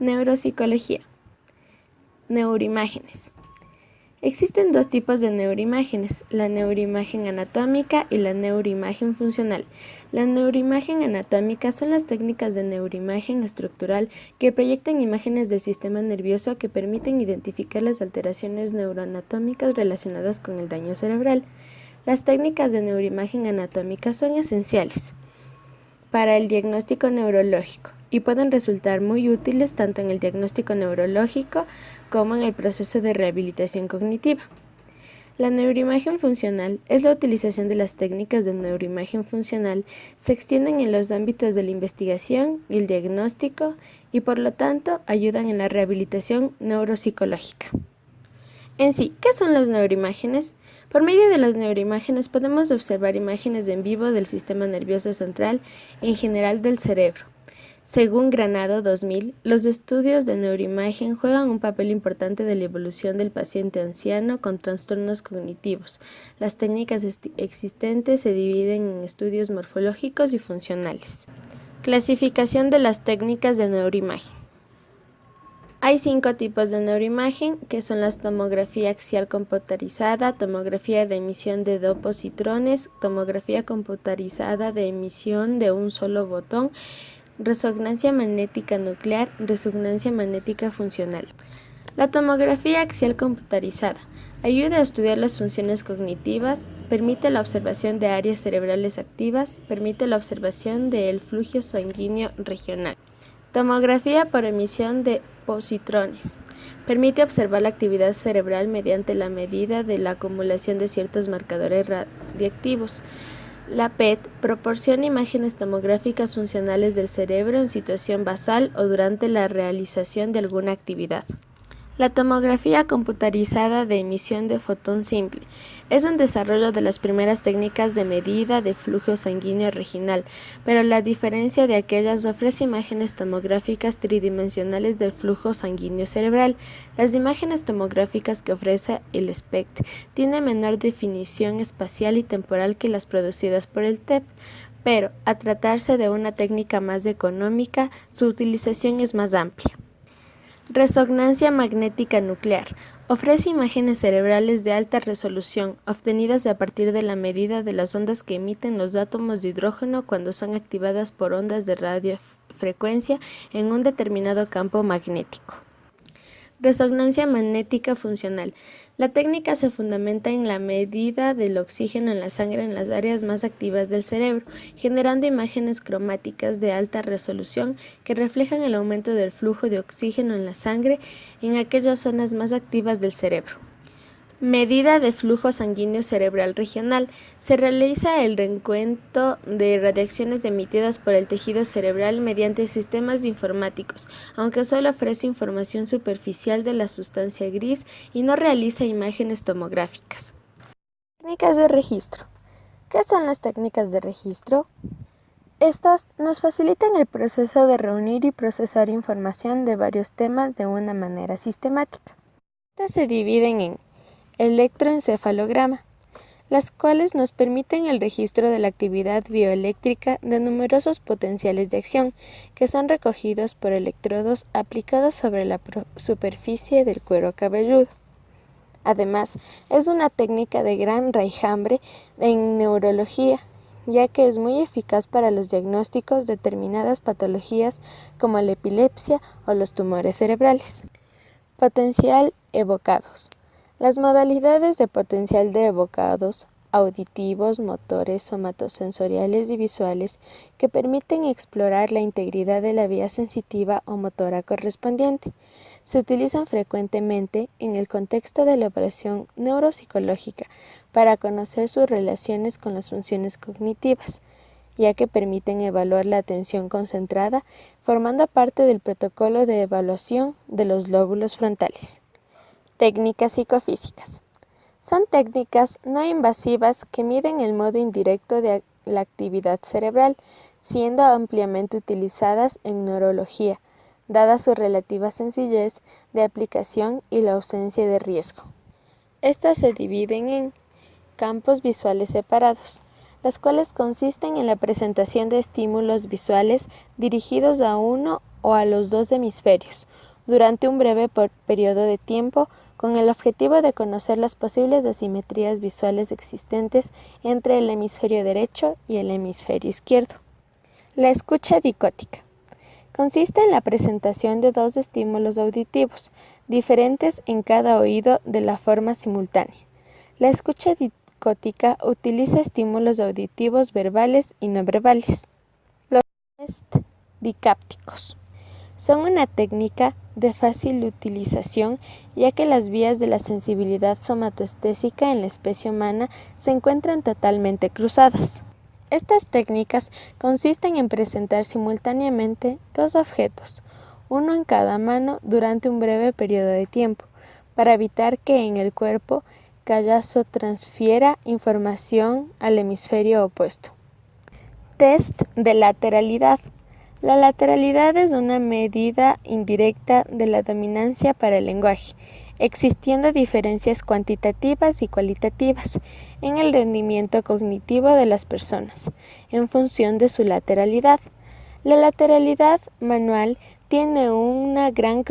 Neuropsicología. Neuroimágenes. Existen dos tipos de neuroimágenes, la neuroimagen anatómica y la neuroimagen funcional. La neuroimagen anatómica son las técnicas de neuroimagen estructural que proyectan imágenes del sistema nervioso que permiten identificar las alteraciones neuroanatómicas relacionadas con el daño cerebral. Las técnicas de neuroimagen anatómica son esenciales para el diagnóstico neurológico y pueden resultar muy útiles tanto en el diagnóstico neurológico como en el proceso de rehabilitación cognitiva. La neuroimagen funcional es la utilización de las técnicas de neuroimagen funcional, se extienden en los ámbitos de la investigación y el diagnóstico y por lo tanto ayudan en la rehabilitación neuropsicológica. En sí, ¿qué son las neuroimágenes? Por medio de las neuroimágenes podemos observar imágenes en vivo del sistema nervioso central, en general del cerebro. Según Granado 2000, los estudios de neuroimagen juegan un papel importante de la evolución del paciente anciano con trastornos cognitivos. Las técnicas existentes se dividen en estudios morfológicos y funcionales. Clasificación de las técnicas de neuroimagen. Hay 5 tipos de neuroimagen, que son la tomografía axial computarizada, tomografía de emisión de positrones, tomografía computarizada de emisión de un solo botón, resonancia magnética nuclear, resonancia magnética funcional. La tomografía axial computarizada ayuda a estudiar las funciones cognitivas, permite la observación de áreas cerebrales activas, permite la observación del flujo sanguíneo regional. Tomografía por emisión de positrones. Permite observar la actividad cerebral mediante la medida de la acumulación de ciertos marcadores radiactivos. La PET proporciona imágenes tomográficas funcionales del cerebro en situación basal o durante la realización de alguna actividad. La tomografía computarizada de emisión de fotón simple es un desarrollo de las primeras técnicas de medida de flujo sanguíneo regional, pero la diferencia de aquellas ofrece imágenes tomográficas tridimensionales del flujo sanguíneo cerebral. Las imágenes tomográficas que ofrece el SPECT tienen menor definición espacial y temporal que las producidas por el TEP, pero a tratarse de una técnica más económica, su utilización es más amplia. Resonancia magnética nuclear. Ofrece imágenes cerebrales de alta resolución, obtenidas a partir de la medida de las ondas que emiten los átomos de hidrógeno cuando son activadas por ondas de radiofrecuencia en un determinado campo magnético. Resonancia magnética funcional. La técnica se fundamenta en la medida del oxígeno en la sangre en las áreas más activas del cerebro, generando imágenes cromáticas de alta resolución que reflejan el aumento del flujo de oxígeno en la sangre en aquellas zonas más activas del cerebro. Medida de flujo sanguíneo cerebral regional. Se realiza el recuento de radiaciones emitidas por el tejido cerebral mediante sistemas informáticos, aunque solo ofrece información superficial de la sustancia gris y no realiza imágenes tomográficas. Técnicas de registro. ¿Qué son las técnicas de registro? Estas nos facilitan el proceso de reunir y procesar información de varios temas de una manera sistemática. Estas se dividen en electroencefalograma, las cuales nos permiten el registro de la actividad bioeléctrica de numerosos potenciales de acción que son recogidos por electrodos aplicados sobre la superficie del cuero cabelludo. Además, es una técnica de gran raigambre en neurología, ya que es muy eficaz para los diagnósticos de determinadas patologías como la epilepsia o los tumores cerebrales. Potencial evocados. Las modalidades de potencial de evocados, auditivos, motores, somatosensoriales y visuales, que permiten explorar la integridad de la vía sensitiva o motora correspondiente, se utilizan frecuentemente en el contexto de la evaluación neuropsicológica para conocer sus relaciones con las funciones cognitivas, ya que permiten evaluar la atención concentrada, formando parte del protocolo de evaluación de los lóbulos frontales. Técnicas psicofísicas. Son técnicas no invasivas que miden el modo indirecto de la actividad cerebral, siendo ampliamente utilizadas en neurología, dada su relativa sencillez de aplicación y la ausencia de riesgo. Estas se dividen en campos visuales separados. las cuales consisten en la presentación de estímulos visuales dirigidos a uno o a los dos hemisferios, durante un breve periodo de tiempo, con el objetivo de conocer las posibles asimetrías visuales existentes entre el hemisferio derecho y el hemisferio izquierdo. La escucha dicótica consiste en la presentación de dos estímulos auditivos, diferentes en cada oído de la forma simultánea. La escucha dicótica utiliza estímulos auditivos verbales y no verbales. Los test dicápticos son una técnica de fácil utilización, ya que las vías de la sensibilidad somatoestésica en la especie humana se encuentran totalmente cruzadas. Estas técnicas consisten en presentar simultáneamente dos objetos, uno en cada mano durante un breve periodo de tiempo, para evitar que en el cuerpo callazo transfiera información al hemisferio opuesto. Test de lateralidad. La lateralidad es una medida indirecta de la dominancia para el lenguaje, existiendo diferencias cuantitativas y cualitativas en el rendimiento cognitivo de las personas, en función de su lateralidad. La lateralidad manual tiene una gran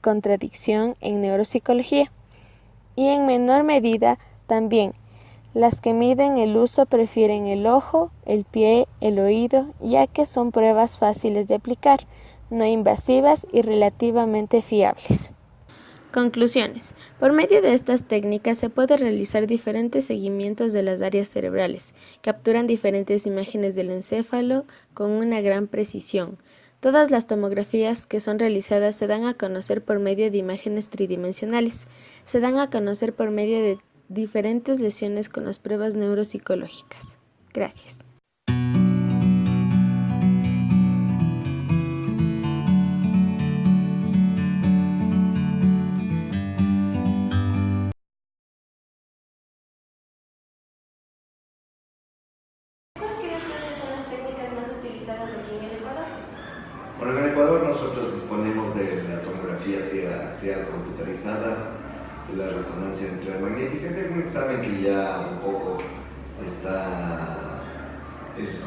contradicción en neuropsicología, y en menor medida también las que miden el uso prefieren el ojo, el pie, el oído, ya que son pruebas fáciles de aplicar, no invasivas y relativamente fiables. Conclusiones. Por medio de estas técnicas se puede realizar diferentes seguimientos de las áreas cerebrales, capturan diferentes imágenes del encéfalo con una gran precisión. Todas las tomografías que son realizadas se dan a conocer por medio de imágenes tridimensionales, se dan a conocer por medio de diferentes lesiones con las pruebas neuropsicológicas. Gracias. ¿Cuáles son las técnicas más utilizadas aquí en el Ecuador? Bueno, en el Ecuador nosotros disponemos de la tomografía axial computarizada, de la resonancia nuclear magnética, que es un examen que ya un poco es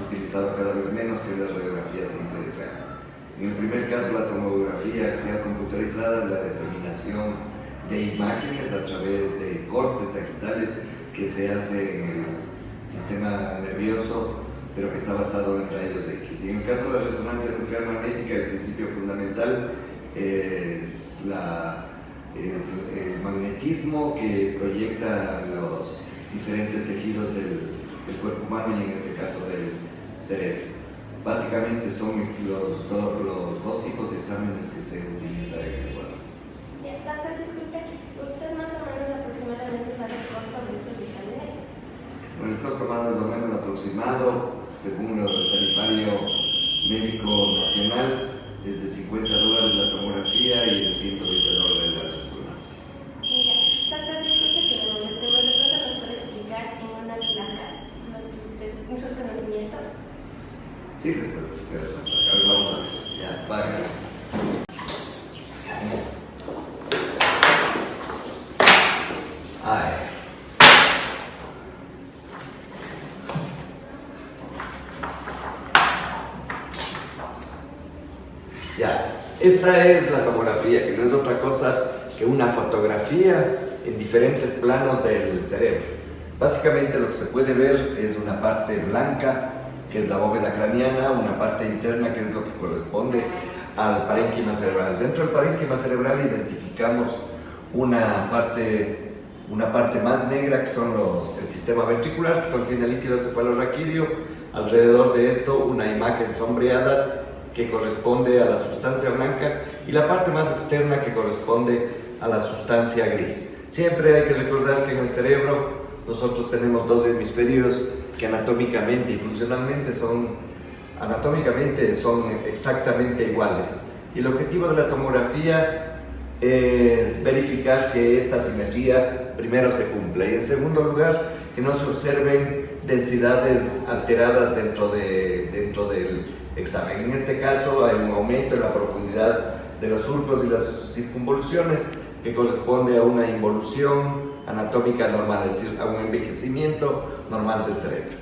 utilizado cada vez menos, que es la radiografía simple de cráneo. En el primer caso, la tomografía axial computarizada es la determinación de imágenes a través de cortes sagittales que se hace en el sistema nervioso, pero que está basado en rayos X. Y en el caso de la resonancia nuclear magnética, el principio fundamental es el magnetismo que proyecta los diferentes tejidos del cuerpo humano y en este caso del cerebro. Básicamente son los dos tipos de exámenes que se utilizan en el Ecuador. Doctor, disculpe, ¿usted más o menos aproximadamente sabe el costo de estos exámenes? Bueno, el costo más o menos aproximado, según el tarifario médico nacional, es de $50 la tomografía y de $120 la resonancia. Doctor, disculpe que lo molestemos, ¿de pronto nos puede explicar en una placa en sus conocimientos? Sí, les puedo explicar. A ver, vamos a ver. Ya, vaya. Ay. Ya, esta es la tomografía, que no es otra cosa que una fotografía en diferentes planos del cerebro. Básicamente lo que se puede ver es una parte blanca, que es la bóveda craneana, una parte interna, que es lo que corresponde al parénquima cerebral. Dentro del parénquima cerebral identificamos una parte más negra, que son el sistema ventricular, que contiene líquido encefalorraquídeo. Alrededor de esto, una imagen sombreada que corresponde a la sustancia blanca, y la parte más externa que corresponde a la sustancia gris. Siempre hay que recordar que en el cerebro nosotros tenemos dos hemisferios que anatómicamente y funcionalmente son exactamente iguales. Y el objetivo de la tomografía es verificar que esta simetría primero se cumpla, y en segundo lugar que no se observen densidades alteradas dentro del examen. En este caso hay un aumento en la profundidad de los surcos y las circunvoluciones, que corresponde a una involución anatómica normal, es decir, a un envejecimiento normal del cerebro.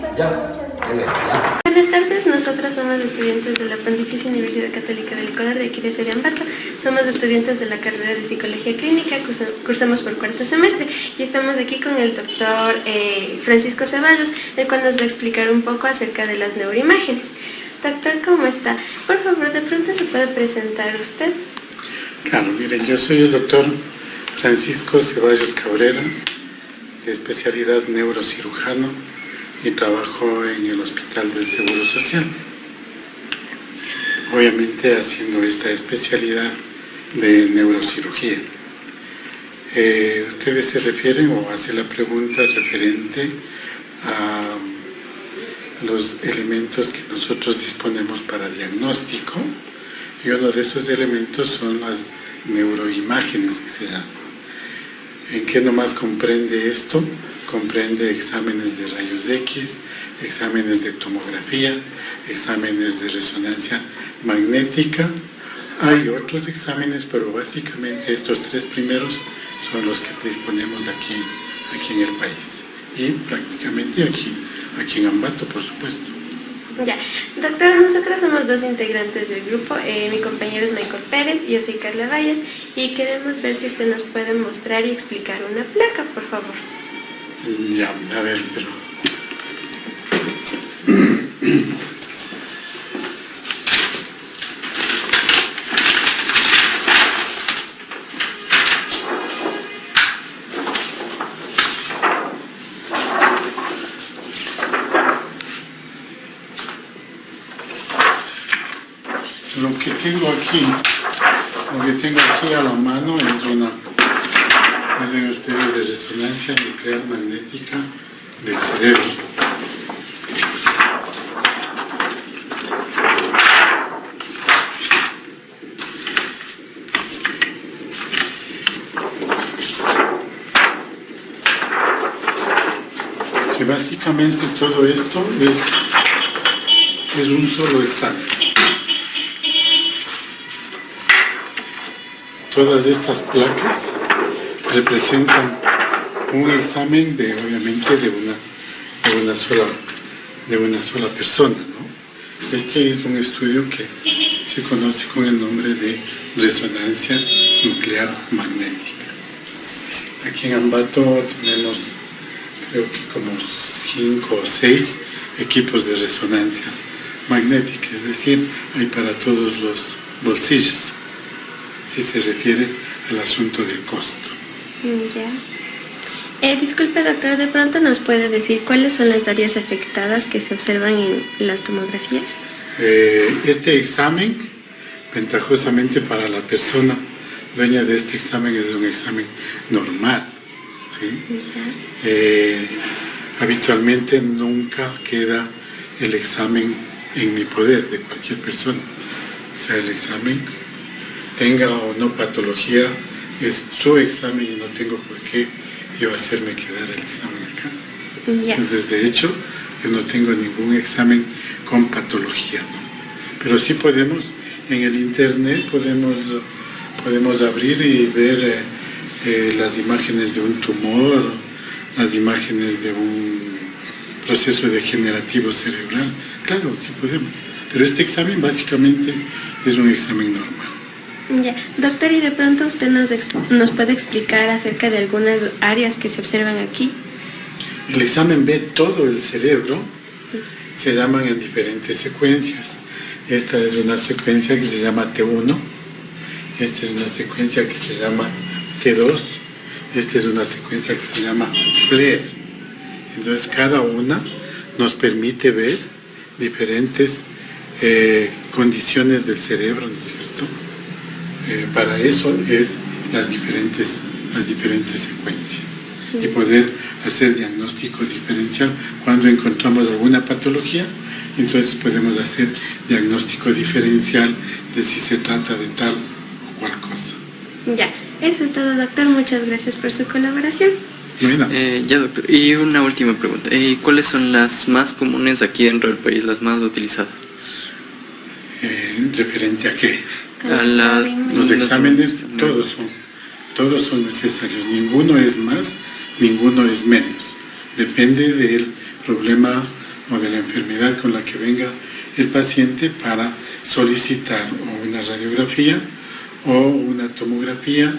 Ya, ya. Buenas tardes, nosotros somos estudiantes de la Pontificia Universidad Católica del Ecuador de aquí de Seriambato. Somos estudiantes de la carrera de Psicología Clínica, cursamos por cuarto semestre y estamos aquí con el doctor Francisco Ceballos, el cual nos va a explicar un poco acerca de las neuroimágenes. Doctor, ¿cómo está? Por favor, de pronto se puede presentar usted. Claro, miren, yo soy el doctor Francisco Ceballos Cabrera, de especialidad neurocirujano, y trabajo en el Hospital del Seguro Social. Obviamente haciendo esta especialidad de neurocirugía. Ustedes se refieren o hacen la pregunta referente a los elementos que nosotros disponemos para diagnóstico, y uno de esos elementos son las neuroimágenes que se llaman. ¿En qué nomás comprende esto? Comprende exámenes de rayos X, exámenes de tomografía, exámenes de resonancia magnética. Hay otros exámenes, pero básicamente estos tres primeros son los que disponemos aquí en el país. Y prácticamente aquí en Ambato, por supuesto. Ya, doctor, nosotros somos dos integrantes del grupo, mi compañero es Michael Pérez, yo soy Carla Valles, y queremos ver si usted nos puede mostrar y explicar una placa, por favor. Ya, a ver, pero... Lo que tengo aquí a la mano es una, ven ustedes, de resonancia nuclear magnética del cerebro. Que básicamente todo esto es un solo examen. Todas estas placas representan un examen obviamente de una sola persona, ¿no? Este es un estudio que se conoce con el nombre de resonancia nuclear magnética. Aquí en Ambato tenemos, creo que como 5 o 6 equipos de resonancia magnética, es decir, hay para todos los bolsillos, si se refiere al asunto del costo. Ya. Disculpe, doctor, ¿de pronto nos puede decir cuáles son las áreas afectadas que se observan en las tomografías? Este examen, ventajosamente para la persona dueña de este examen, es un examen normal, ¿sí? Habitualmente nunca queda el examen en mi poder de cualquier persona. O sea, el examen, tenga o no patología, es su examen y no tengo por qué yo hacerme quedar el examen acá. Ya. Entonces, de hecho, yo no tengo ningún examen con patología, ¿no? Pero sí podemos, en el internet, podemos abrir y ver las imágenes de un tumor, las imágenes de un proceso degenerativo cerebral. Claro, sí podemos. Pero este examen básicamente es un examen normal. Ya. Doctor, ¿y de pronto usted nos puede explicar acerca de algunas áreas que se observan aquí? El examen ve todo el cerebro, se llaman en diferentes secuencias. Esta es una secuencia que se llama T1, esta es una secuencia que se llama T2, esta es una secuencia que se llama FLAIR. Entonces cada una nos permite ver diferentes condiciones del cerebro, ¿no es cierto? Para eso es las diferentes secuencias y poder hacer diagnósticos diferencial. Cuando encontramos alguna patología, entonces podemos hacer diagnóstico diferencial de si se trata de tal o cual cosa. Ya, eso es todo, doctor. Muchas gracias por su colaboración. Bueno. Ya, doctor. Y una última pregunta. ¿Cuáles son las más comunes aquí dentro del país, las más utilizadas? ¿Referente a qué? Los exámenes, todos son necesarios. Ninguno es más, ninguno es menos. Depende del problema o de la enfermedad con la que venga el paciente para solicitar o una radiografía o una tomografía,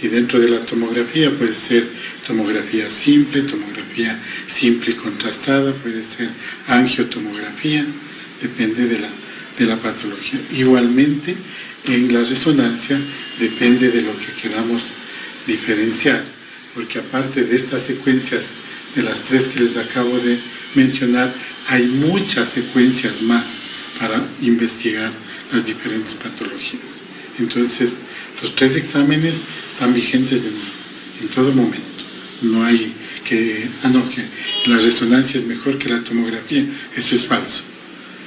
y dentro de la tomografía puede ser tomografía simple y contrastada, puede ser angiotomografía, depende de la patología. Igualmente, en la resonancia depende de lo que queramos diferenciar, porque aparte de estas secuencias, de las 3 que les acabo de mencionar, hay muchas secuencias más para investigar las diferentes patologías. Entonces, los 3 exámenes están vigentes en todo momento. No hay que la resonancia es mejor que la tomografía. Eso es falso.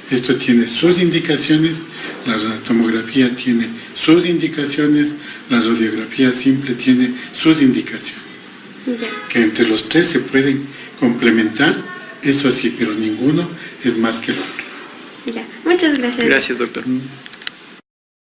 Esto tiene sus indicaciones, la tomografía tiene sus indicaciones, la radiografía simple tiene sus indicaciones. Ya. Que entre los 3 se pueden complementar, eso sí, pero ninguno es más que el otro. Ya. Muchas gracias. Gracias, doctor.